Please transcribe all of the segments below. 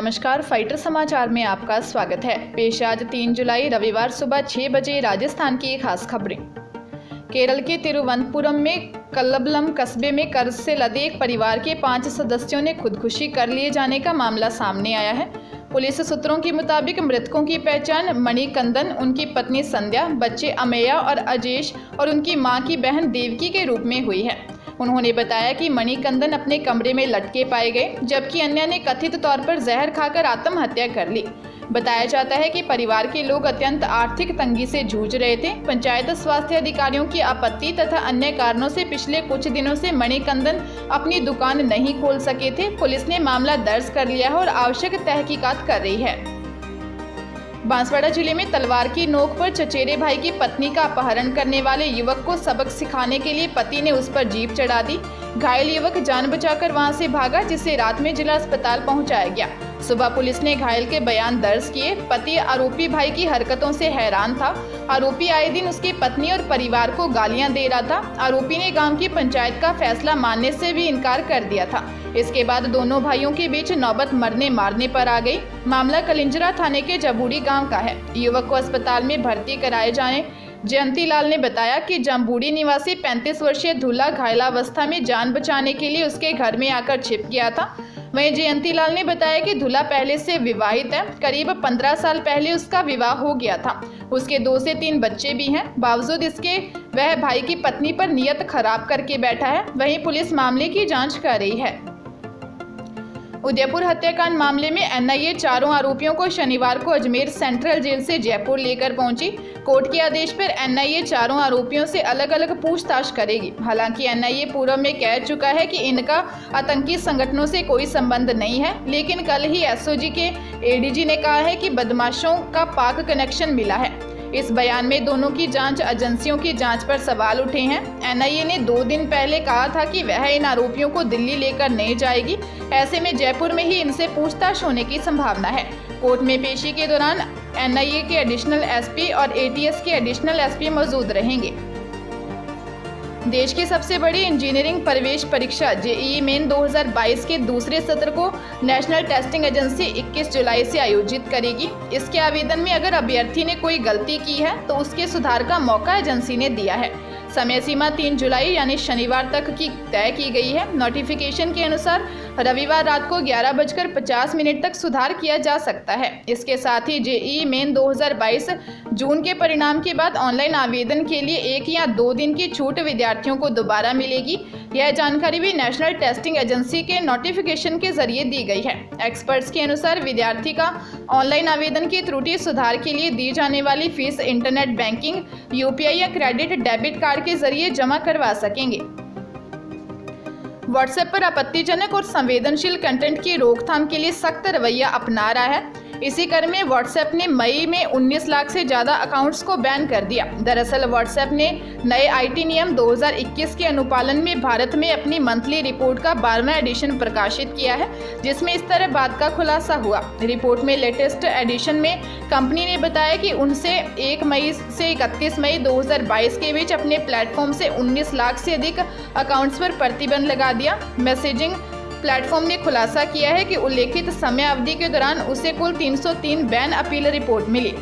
नमस्कार, फाइटर समाचार में आपका स्वागत है। पेश आज 3 जुलाई रविवार सुबह 6 बजे राजस्थान की खास खबरें। केरल के तिरुवनंतपुरम में कल्लबलम कस्बे में कर्ज से लदे एक परिवार के 5 सदस्यों ने खुदकुशी कर लिए जाने का मामला सामने आया है। पुलिस सूत्रों के मुताबिक मृतकों की पहचान मणिकंदन, उनकी पत्नी संध्या, बच्चे अमेया और अजेश और उनकी मां की बहन देवकी के रूप में हुई है। उन्होंने बताया कि मणिकंदन अपने कमरे में लटके पाए गए, जबकि अन्य ने कथित तौर पर जहर खाकर आत्महत्या कर ली। बताया जाता है कि परिवार के लोग अत्यंत आर्थिक तंगी से जूझ रहे थे। पंचायत स्वास्थ्य अधिकारियों की आपत्ति तथा अन्य कारणों से पिछले कुछ दिनों से मणिकंदन अपनी दुकान नहीं खोल सके थे। पुलिस ने मामला दर्ज कर लिया है और आवश्यक तहकीकात कर रही है। बांसवाड़ा जिले में तलवार की नोक पर चचेरे भाई की पत्नी का अपहरण करने वाले युवक को सबक सिखाने के लिए पति ने उस पर जीप चढ़ा दी। घायल युवक जान बचाकर वहां से भागा, जिसे रात में जिला अस्पताल पहुंचाया गया। सुबह पुलिस ने घायल के बयान दर्ज किए। पति आरोपी भाई की हरकतों से हैरान था। आरोपी आए दिन उसकी पत्नी और परिवार को गालियां दे रहा था। आरोपी ने गांव की पंचायत का फैसला मानने से भी इनकार कर दिया था। इसके बाद दोनों भाइयों के बीच नौबत मरने मारने पर आ गई। मामला कलिंजरा थाने के जबूड़ी गांव का है। युवक को अस्पताल में भर्ती कराए जाने जयंती लाल ने बताया कि जम्बूड़ी निवासी 35 वर्षीय दूल्हा घायलावस्था में जान बचाने के लिए उसके घर में आकर छिप गया था। वहीं जयंती लाल ने बताया कि दूल्हा पहले से विवाहित है। करीब 15 साल पहले उसका विवाह हो गया था। उसके 2 से 3 बच्चे भी हैं। बावजूद इसके वह भाई की पत्नी पर नियत खराब करके बैठा है। वहीं पुलिस मामले की जांच कर रही है। उदयपुर हत्याकांड मामले में एनआईए चारों आरोपियों को शनिवार को अजमेर सेंट्रल जेल से जयपुर लेकर पहुंची। कोर्ट के आदेश पर एनआईए चारों आरोपियों से अलग अलग पूछताछ करेगी। हालांकि एनआईए पूर्व में कह चुका है कि इनका आतंकी संगठनों से कोई संबंध नहीं है, लेकिन कल ही एसओजी के एडीजी ने कहा है कि बदमाशों का पाक कनेक्शन मिला है। इस बयान में दोनों की जांच एजेंसियों की जांच पर सवाल उठे हैं। एनआईए ने 2 दिन पहले कहा था कि वह इन आरोपियों को दिल्ली लेकर नहीं जाएगी। ऐसे में जयपुर में ही इनसे पूछताछ होने की संभावना है। कोर्ट में पेशी के दौरान एनआईए के एडिशनल एसपी और एटीएस के एडिशनल एसपी मौजूद रहेंगे। देश की सबसे बड़ी इंजीनियरिंग प्रवेश परीक्षा जेईई मेन 2022 के दूसरे सत्र को नेशनल टेस्टिंग एजेंसी 21 जुलाई से आयोजित करेगी। इसके आवेदन में अगर अभ्यर्थी ने कोई गलती की है तो उसके सुधार का मौका एजेंसी ने दिया है। समय सीमा 3 जुलाई यानी शनिवार तक की तय की गई है। नोटिफिकेशन के अनुसार रविवार रात को 11:50 तक सुधार किया जा सकता है। इसके साथ ही जेईई मेन 2022 जून के परिणाम के बाद ऑनलाइन आवेदन के लिए 1 या 2 दिन की छूट विद्यार्थियों को दोबारा मिलेगी। यह जानकारी भी नेशनल टेस्टिंग एजेंसी के नोटिफिकेशन के जरिए दी गई है। एक्सपर्ट्स के अनुसार विद्यार्थी का ऑनलाइन आवेदन की त्रुटि सुधार के लिए दी जाने वाली फीस इंटरनेट बैंकिंग, यूपीआई या क्रेडिट डेबिट कार्ड के जरिए जमा करवा सकेंगे। व्हाट्सएप पर आपत्तिजनक और संवेदनशील कंटेंट की रोकथाम के लिए सख्त रवैया अपना रहा है। इसी क्रम में व्हाट्सएप ने मई में 19 लाख से ज्यादा अकाउंट्स को बैन कर दिया। दरअसल व्हाट्सएप ने नए आईटी नियम 2021 के अनुपालन में भारत में अपनी मंथली रिपोर्ट का 12वां एडिशन प्रकाशित किया है, जिसमें इस तरह बात का खुलासा हुआ। रिपोर्ट में लेटेस्ट एडिशन में कंपनी ने बताया कि उनसे 1 मई से 31 मई 2022 के बीच अपने प्लेटफॉर्म से 19 लाख से अधिक अकाउंट्स पर प्रतिबंध लगा दिया। मैसेजिंग प्लेटफॉर्म ने खुलासा किया है कि उल्लेखित समय अवधि के दौरान उसे कुल 303 बैन अपील रिपोर्ट मिली,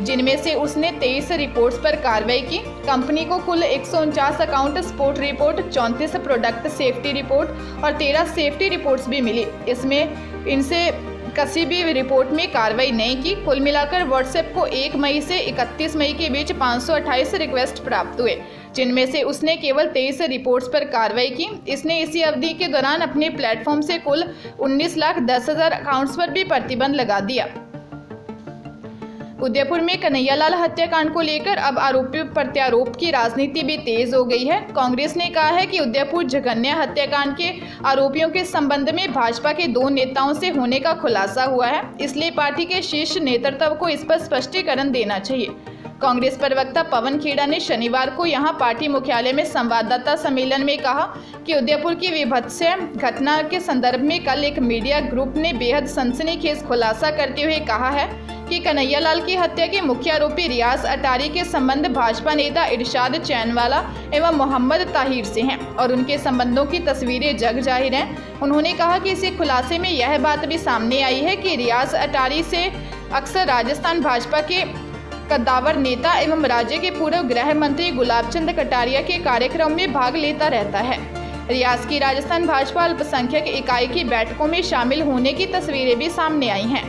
जिनमें से उसने 23 रिपोर्ट्स पर कार्रवाई की। कंपनी को कुल 149 account support report, 34 product safety report और 13 सेफ्टी रिपोर्ट्स भी मिली। इसमें इनसे किसी भी रिपोर्ट में कार्रवाई नहीं की। कुल मिलाकर व्हाट्सएप को 1 मई से 31 मई के बीच 528 रिक्वेस्ट प्राप्त हुए, जिनमें से उसने केवल 23 रिपोर्ट्स पर कार्रवाई की। इसने इसी अवधि के दौरान अपने प्लेटफॉर्म से कुल 19,10,000 अकाउंट्स पर भी प्रतिबंध लगा दिया। उदयपुर में कन्हैयालाल हत्याकांड को लेकर अब आरोपी प्रत्यारोप की राजनीति भी तेज हो गई है। कांग्रेस ने कहा है कि उदयपुर जघन्य हत्याकांड के आरोपियों के संबंध में भाजपा के 2 नेताओं से होने का खुलासा हुआ है, इसलिए पार्टी के शीर्ष नेतृत्व को इस पर स्पष्टीकरण देना चाहिए। कांग्रेस प्रवक्ता पवन खेड़ा ने शनिवार को यहां पार्टी मुख्यालय में संवाददाता सम्मेलन में कहा कि उदयपुर की विभत्स घटना के संदर्भ में कल एक मीडिया ग्रुप ने बेहद सनसनीखेज खुलासा करते हुए कहा है कि कन्हैयालाल की हत्या के मुख्य आरोपी रियाज अटारी के संबंध भाजपा नेता इरशाद चैनवाला एवं मोहम्मद ताहिर से हैं और उनके संबंधों की तस्वीरें जग जाहिर हैं। उन्होंने कहा कि इसी खुलासे में यह बात भी सामने आई है कि रियाज अटारी से अक्सर राजस्थान भाजपा के कद्दावर नेता एवं राज्य के पूर्व गृह मंत्री गुलाबचंद कटारिया के कार्यक्रम में भाग लेता रहता है। रियाज की राजस्थान भाजपा अल्पसंख्यक इकाई की बैठकों में शामिल होने की तस्वीरें भी सामने आई हैं।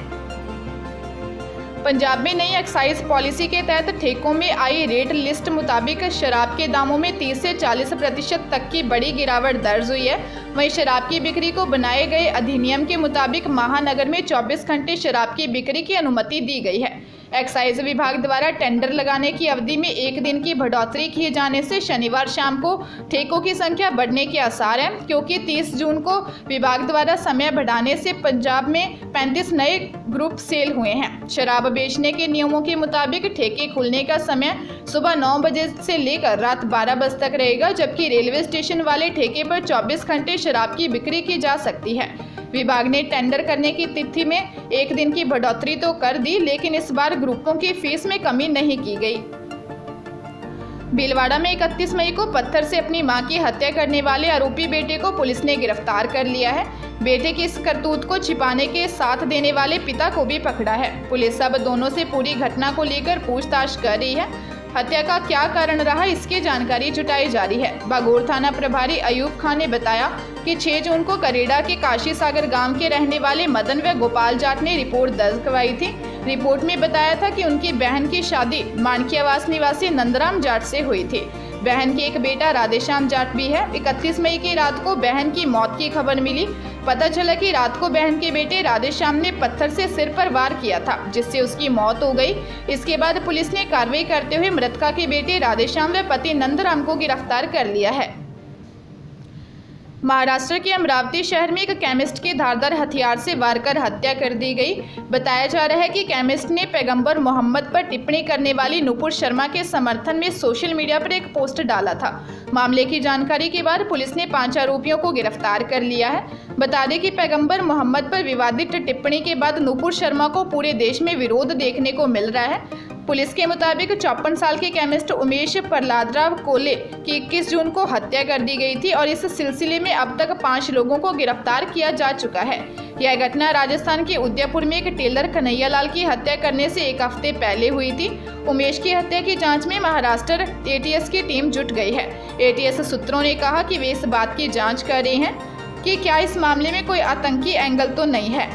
पंजाब में नई एक्साइज पॉलिसी के तहत ठेकों में आई रेट लिस्ट मुताबिक शराब के दामों में 30 से 40% तक की बड़ी गिरावट दर्ज हुई है। वहीं शराब की बिक्री को बनाए गए अधिनियम के मुताबिक महानगर में 24 घंटे शराब की बिक्री की अनुमति दी गई है। एक्साइज विभाग द्वारा टेंडर लगाने की अवधि में 1 दिन की बढ़ोतरी किए जाने से शनिवार शाम को ठेकों की संख्या बढ़ने के आसार हैं, क्योंकि 30 जून को विभाग द्वारा समय बढ़ाने से पंजाब में 35 नए ग्रुप सेल हुए हैं। शराब बेचने के नियमों के मुताबिक ठेके खुलने का समय सुबह 9 बजे से लेकर रात 12 बजे तक रहेगा, जबकि रेलवे स्टेशन वाले ठेके पर 24 घंटे शराब की बिक्री की जा सकती है। विभाग ने टेंडर करने की तिथि में 1 दिन की बढ़ोतरी तो कर दी, लेकिन इस बार ग्रुपों की फीस में कमी नहीं की गई। भीलवाड़ा में 31 मई को पत्थर से अपनी मां की हत्या करने वाले आरोपी बेटे को पुलिस ने गिरफ्तार कर लिया है। बेटे की इस करतूत को छिपाने के साथ देने वाले पिता को भी पकड़ा है। पुलिस अब दोनों से पूरी घटना को लेकर पूछताछ कर रही है। हत्या का क्या कारण रहा, इसकी जानकारी जुटाई जा रही है। बागोर थाना प्रभारी अयूब खान ने बताया कि 6 जून को करेड़ा के काशी सागर गांव के रहने वाले मदन व गोपाल जाट ने रिपोर्ट दर्ज करवाई थी। रिपोर्ट में बताया था कि उनकी बहन की शादी मानकियावास निवासी नंदराम जाट से हुई थी। बहन के एक बेटा राधेश्याम जाट भी है। 31 मई की रात को बहन की मौत की खबर मिली। पता चला कि रात को बहन के बेटे राधेश्याम ने पत्थर से सिर पर वार किया था, जिससे उसकी मौत हो गई। इसके बाद पुलिस ने कार्रवाई करते हुए मृतका के बेटे राधेश्याम व पति नंदराम को गिरफ्तार कर लिया है। महाराष्ट्र के अमरावती शहर में एक केमिस्ट की धारदार हथियार से वार कर हत्या कर दी गई। बताया जा रहा है कि केमिस्ट ने पैगंबर मोहम्मद पर टिप्पणी करने वाली नुपुर शर्मा के समर्थन में सोशल मीडिया पर एक पोस्ट डाला था। मामले की जानकारी के बाद पुलिस ने 5 आरोपियों को गिरफ्तार कर लिया है। बता दें कि पैगंबर मोहम्मद पर विवादित टिप्पणी के बाद नुपुर शर्मा को पूरे देश में विरोध देखने को मिल रहा है। पुलिस के मुताबिक 54 साल के केमिस्ट उमेश प्रहलादराव कोले की 21 जून को हत्या कर दी गई थी और इस सिलसिले में अब तक 5 लोगों को गिरफ्तार किया जा चुका है। यह घटना राजस्थान के उदयपुर में एक टेलर कन्हैयालाल की हत्या करने से 1 हफ्ते पहले हुई थी। उमेश की हत्या की जांच में महाराष्ट्र एटीएस की टीम जुट गई है। एटीएस सूत्रों ने कहा कि वे इस बात की जाँच कर रहे हैं कि क्या इस मामले में कोई आतंकी एंगल तो नहीं है।